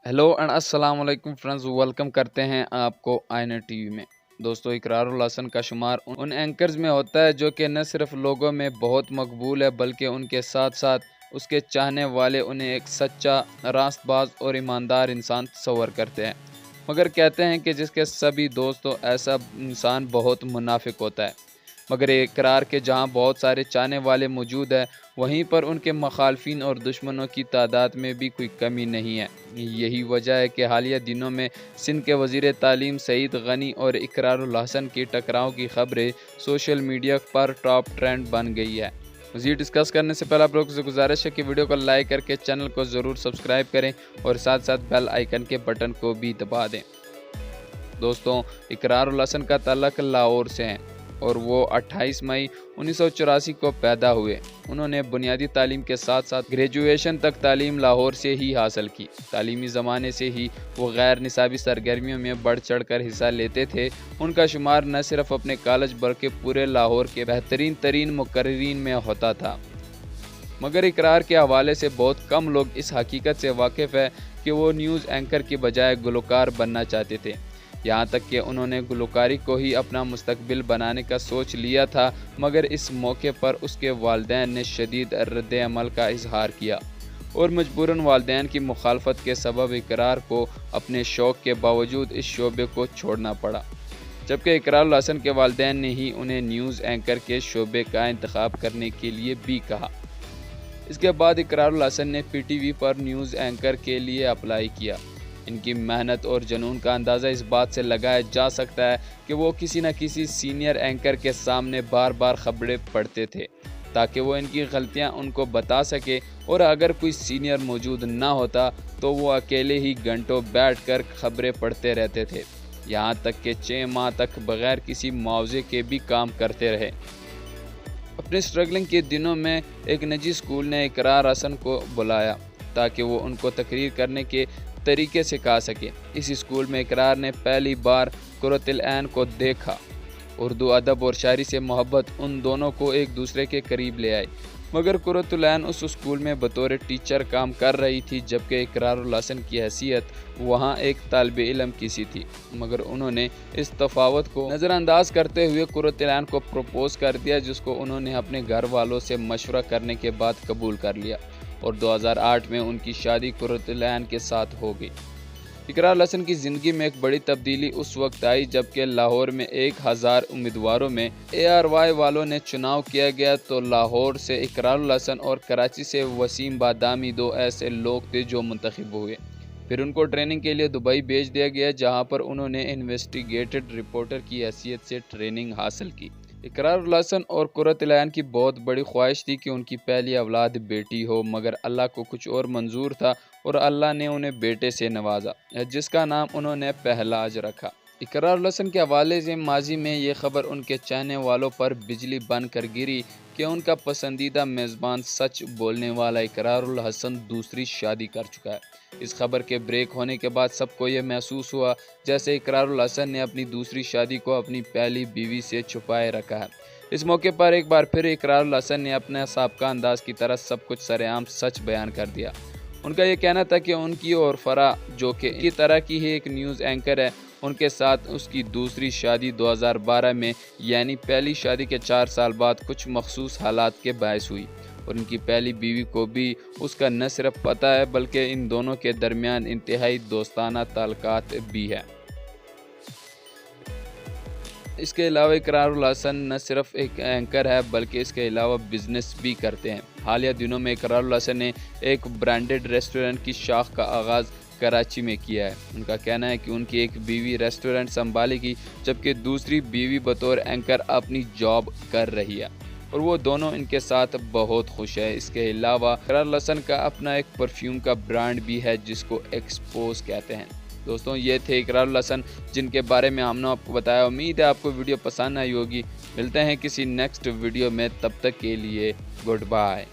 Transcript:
Hello and अस्सलाम वालेकुम friends, welcome करते हैं आपको आईना टीवी में। दोस्तों, इकरारुल हसन का शुमार उन एंकर्स में होता है जो कि न सिर्फ लोगों में बहुत मकबूल है बल्कि उनके साथ साथ उसके चाहने वाले उन्हें एक सच्चा, रास्तबाज और ईमानदार इंसान तस्वर करते हैं। मगर कहते हैं कि जिसके सभी दोस्तों ऐसा इंसान बहुत मुनाफिक होता है। मगर ये इकरार के जहाँ बहुत सारे चाहने वाले मौजूद हैं, वहीं पर उनके मुखालफिन और दुश्मनों की तादाद में भी कोई कमी नहीं है। यही वजह है कि हालिया दिनों में सिंध के वज़ीर तालीम सईद गनी और इकरारुल हसन की टकराव की खबरें सोशल मीडिया पर टॉप ट्रेंड बन गई है। मज़ीद डिस्कस करने से पहले आप लोगों से गुजारिश है कि वीडियो को लाइक करके चैनल को ज़रूर सब्सक्राइब करें और साथ साथ बेल आइकन के बटन को भी दबा दें। दोस्तों, इकरारुल हसन का ताल्लुक लाहौर से है और वो 28 मई 1984 को पैदा हुए। उन्होंने बुनियादी तालीम के साथ साथ ग्रेजुएशन तक तालीम लाहौर से ही हासिल की। तालीमी ज़माने से ही वो गैर निसाबी सरगर्मियों में बढ़ चढ़ कर हिस्सा लेते थे। उनका शुमार न सिर्फ अपने कॉलेज बल्कि पूरे लाहौर के बेहतरीन तरीन मुकर्रीन में होता था। मगर इकरार के हवाले से बहुत कम लोग इस हकीकत से वाकिफ़ है कि वो न्यूज़ एंकर की बजाय गुलकार बनना चाहते थे। यहाँ तक कि उन्होंने गुलकारी को ही अपना मुस्तकबिल बनाने का सोच लिया था, मगर इस मौके पर उसके वालिदैन ने शदीद रद्द अमल का इजहार किया और मजबूरन वालिदैन की मुखालफत के सबब इकरार को अपने शौक़ के बावजूद इस शोबे को छोड़ना पड़ा। जबकि इकरारुल हसन के वालिदैन ने ही उन्हें न्यूज़ एंकर के शोबे का इंतखाब करने के लिए भी कहा। इसके बाद इकरारुल हसन ने PTV पर न्यूज़ एंकर के लिए अप्लाई किया। इनकी मेहनत और जुनून का अंदाज़ा इस बात से लगाया जा सकता है कि वो किसी न किसी सीनियर एंकर के सामने बार बार खबरें पढ़ते थे ताकि वो इनकी गलतियां उनको बता सके, और अगर कोई सीनियर मौजूद ना होता तो वो अकेले ही घंटों बैठकर खबरें पढ़ते रहते थे। यहाँ तक कि 6 माह तक बग़ैर किसी मुआवजे के भी काम करते रहे। अपने स्ट्रगलिंग के दिनों में एक निजी स्कूल ने इकरार हसन को बुलाया ताकि वो उनको तकरीर करने के तरीके से कहा सके। इस स्कूल में इकरार ने पहली बार कुर्रतुल ऐन को देखा। उर्दू अदब और शायरी से मोहब्बत उन दोनों को एक दूसरे के करीब ले आई। मगर कुर्रतुल ऐन उस स्कूल में बतौर टीचर काम कर रही थी, जबकि इकरारुल हसन की हैसियत वहाँ एक तालिबे इल्म की सी थी। मगर उन्होंने इस तफावत को नज़रअंदाज करते हुए कुर्रतुल ऐन को प्रपोज कर दिया, जिसको उन्होंने अपने घर वालों से मशवरा करने के बाद कबूल कर लिया और 2008 में उनकी शादी कुर्रतुल ऐन के साथ हो गई। इकरारुल हसन की ज़िंदगी में एक बड़ी तब्दीली उस वक्त आई जबकि लाहौर में 1000 उम्मीदवारों में ARY वालों ने चुनाव किया गया, तो लाहौर से इकरारुल हसन और कराची से वसीम बादामी 2 ऐसे लोग थे जो मुंतखब हुए। फिर उनको ट्रेनिंग के लिए दुबई भेज दिया गया, जहां पर उन्होंने इन्वेस्टिगेटिव रिपोर्टर की हैसियत से ट्रेनिंग हासिल की। इकरारुल हसन और कुर्रतुल ऐन की बहुत बड़ी ख्वाहिश थी कि उनकी पहली औलाद बेटी हो, मगर अल्लाह को कुछ और मंजूर था और अल्लाह ने उन्हें बेटे से नवाजा, जिसका नाम उन्होंने पहलाज रखा। इकरारुल हसन के हवाले से माजी में ये खबर उनके चाहने वालों पर बिजली बन कर गिरी कि उनका पसंदीदा मेज़बान सच बोलने वाला इकरारुल हसन दूसरी शादी कर चुका है। इस खबर के ब्रेक होने के बाद सबको ये महसूस हुआ जैसे इकरारुल हसन ने अपनी दूसरी शादी को अपनी पहली बीवी से छुपाए रखा है। इस मौके पर एक बार फिर इकरारुल हसन ने अपने साबका अंदाज की तरह सब कुछ सरेआम सच बयान कर दिया। उनका ये कहना था कि उनकी और फरा, जो कि की तरह की ही एक न्यूज़ एंकर है, उनके साथ उसकी दूसरी शादी 2012 में यानी पहली शादी के 4 साल बाद कुछ मखसूस हालात के बायस हुई और उनकी पहली बीवी को भी उसका न सिर्फ पता है बल्कि इन दोनों के दरमियान इंतहाई दोस्ताना ताल्लुकात भी है। इसके अलावा इकरारुल हसन न सिर्फ एक एंकर है बल्कि इसके अलावा बिजनेस भी करते हैं। हालिया दिनों में इकरारुल हसन ने एक ब्रांडेड रेस्टोरेंट की शाख का आगाज़ कराची में किया है। उनका कहना है कि उनकी एक बीवी रेस्टोरेंट संभालेगी जबकि दूसरी बीवी बतौर एंकर अपनी जॉब कर रही है और वो दोनों इनके साथ बहुत खुश है। इसके अलावा इकरारुल हसन का अपना एक परफ्यूम का ब्रांड भी है जिसको एक्सपोज कहते हैं। दोस्तों, ये थे इकरारुल हसन जिनके बारे में हमने आपको बताया। उम्मीद है आपको वीडियो पसंद आई होगी। मिलते हैं किसी नेक्स्ट वीडियो में, तब तक के लिए गुड बाय।